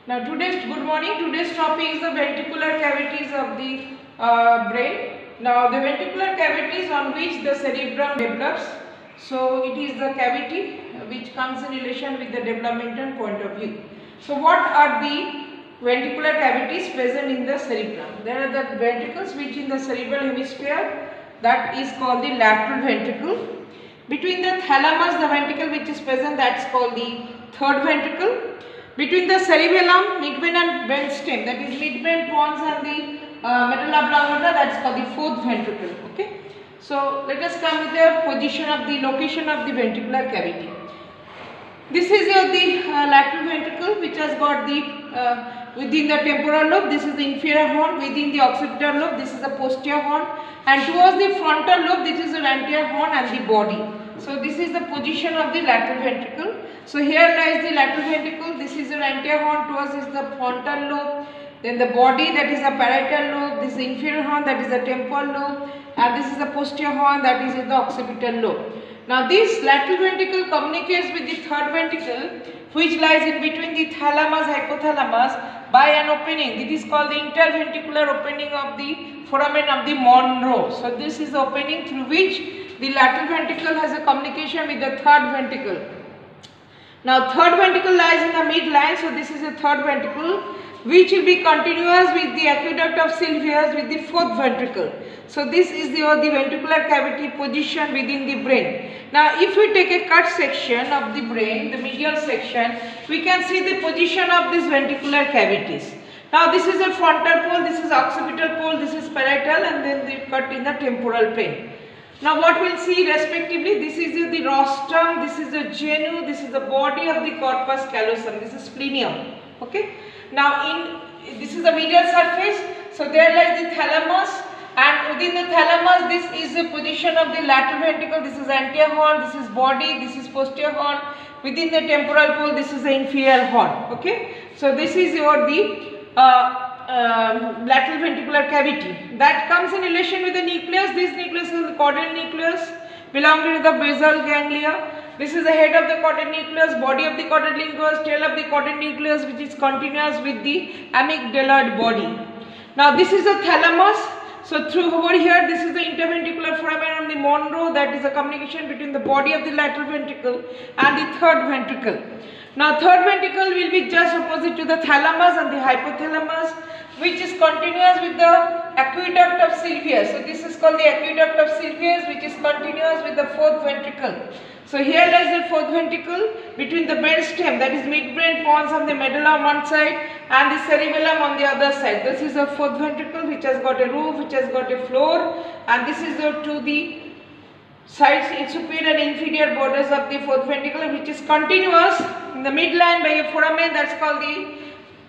Now good morning. Today's topic is the ventricular cavities of the brain. Now the ventricular cavities on which the cerebrum develops. So it is the cavity which comes in relation with the developmental point of view. So what are the ventricular cavities present in the cerebrum? There are the ventricles which in the cerebral hemisphere, that is called the lateral ventricle. Between the thalamus, the ventricle which is present, that is called the third ventricle. Between the cerebellum, midbrain and brainstem, that is midbrain, pons and the medulla oblongata, that is called the fourth ventricle. Okay. So let us come with the position of the location of the ventricular cavity. This is the lateral ventricle which has got the within the temporal lobe, this is the inferior horn. Within the occipital lobe, this is the posterior horn, and towards the frontal lobe, this is the anterior horn and the body. So this is the position of the lateral ventricle. So here lies the lateral ventricle. This is the anterior horn. Towards is the frontal lobe. Then the body, that is the parietal lobe. This is the inferior horn, that is the temporal lobe, and this is the posterior horn, that is the occipital lobe. Now this lateral ventricle communicates with the third ventricle, which lies in between the thalamus, hypothalamus, by an opening. It is called the interventricular opening of the foramen of the Monro. So this is the opening through which the lateral ventricle has a communication with the third ventricle. Now third ventricle lies in the midline. So this is the third ventricle, which will be continuous with the aqueduct of Sylvius with the fourth ventricle. So this is the ventricular cavity position within the brain. Now if we take a cut section of the brain, the medial section, we can see the position of these ventricular cavities. Now this is a frontal pole, this is occipital pole, this is parietal, and then they cut in the temporal plane. Now what we will see respectively, this is the rostrum, this is the genu, this is the body of the corpus callosum, this is splenium. Okay. Now this is the medial surface, so there lies the thalamus, and within the thalamus this is the position of the lateral ventricle, this is anterior horn, this is body, this is posterior horn. Within the temporal pole, this is the inferior horn. Okay. So this is lateral ventricular cavity that comes in relation with the nucleus. This nucleus is the caudal nucleus belonging to the basal ganglia. This is the head of the caudal nucleus, body of the caudal nucleus, tail of the caudal nucleus, which is continuous with the amygdaloid body. Now this is the thalamus. So through over here, this is the interventricular foramen of the Monro, that is the communication between the body of the lateral ventricle and the third ventricle. Now third ventricle will be just opposite to the thalamus and the hypothalamus, which is continuous with the aqueduct of Sylvius. So this is called the aqueduct of Sylvius, which is continuous with the fourth ventricle. So here lies the fourth ventricle between the brainstem, that is midbrain, pons on the medulla on one side and the cerebellum on the other side. This is the fourth ventricle which has got a roof, which has got a floor, and this is to the sides, superior and inferior borders of the fourth ventricle, which is continuous in the midline by a foramen, that is called the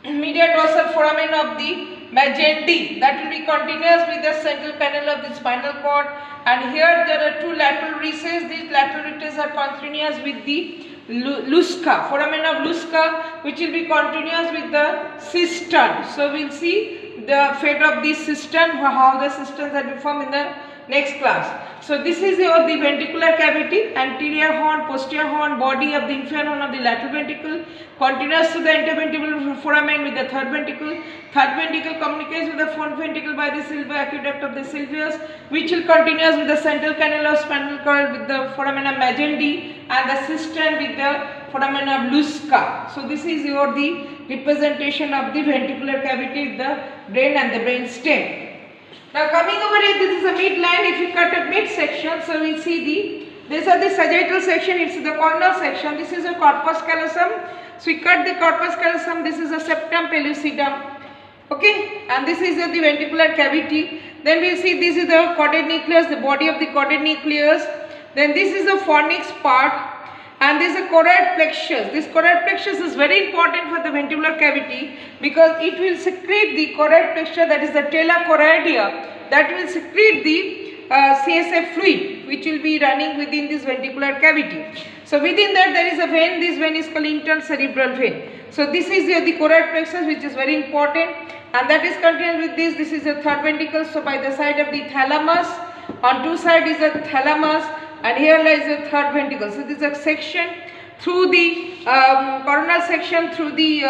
medial dorsal foramen of the Magendie, that will be continuous with the central canal of the spinal cord, and here there are two lateral recesses. These lateral recesses are continuous with the Lusca, foramen of Lusca, which will be continuous with the cistern. So we will see the fate of the cistern, how the cisterns are formed in the next class. So this is the ventricular cavity, anterior horn, posterior horn, body of the inferior horn of the lateral ventricle, continuous to the interventricular foramen with the third ventricle. Third ventricle communicates with the fourth ventricle by the aqueduct of the Sylvius, which will continuous with the central canal of spinal cord with the foramen of Magendie, and the cistern with the foramen of Lusca. So this is the representation of the ventricular cavity, the brain and the brain stem. Now coming over here, this is a midline. If you cut a mid section, so we see these are the sagittal section, it's the corner section. This is a corpus callosum. So we cut the corpus callosum, this is a septum pellucidum. Okay, and this is the ventricular cavity. Then we see this is the caudal nucleus, the body of the caudal nucleus. Then this is the fornix part. And this is a choroid plexus. This choroid plexus is very important for the ventricular cavity because it will secrete the choroid plexus, that is the tela choroidea, that will secrete the CSF fluid which will be running within this ventricular cavity. So within that there is a vein. This vein is called internal cerebral vein. So this is the choroid plexus, which is very important, and that is continuous with this. This is the third ventricle. So by the side of the thalamus, on two sides is the thalamus, and here lies the third ventricle. So this is a section through the coronal section, through the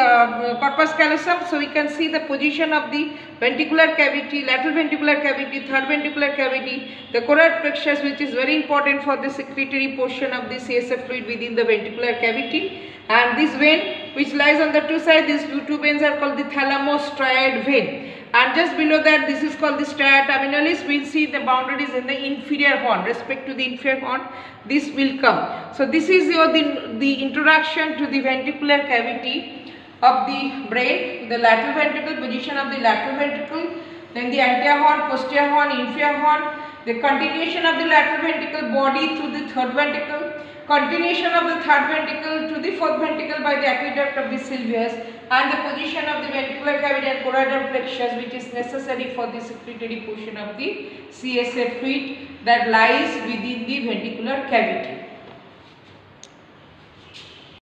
corpus callosum. So we can see the position of the ventricular cavity, lateral ventricular cavity, third ventricular cavity, the choroid plexus, which is very important for the secretory portion of the CSF fluid within the ventricular cavity, and this vein which lies on the two sides, these two veins are called the thalamostriad vein. And just below that, this is called the stria terminalis. We will see the boundaries in the inferior horn. Respect to the inferior horn, this will come. So this is the introduction to the ventricular cavity of the brain, the lateral ventricle, position of the lateral ventricle, then the anterior horn, posterior horn, inferior horn, the continuation of the lateral ventricle body through the third ventricle, continuation of the third ventricle to the fourth ventricle by the aqueduct of the sylvius, and the position of the ventricular cavity and choroidal plexus, which is necessary for the secretory portion of the CSF fluid that lies within the ventricular cavity.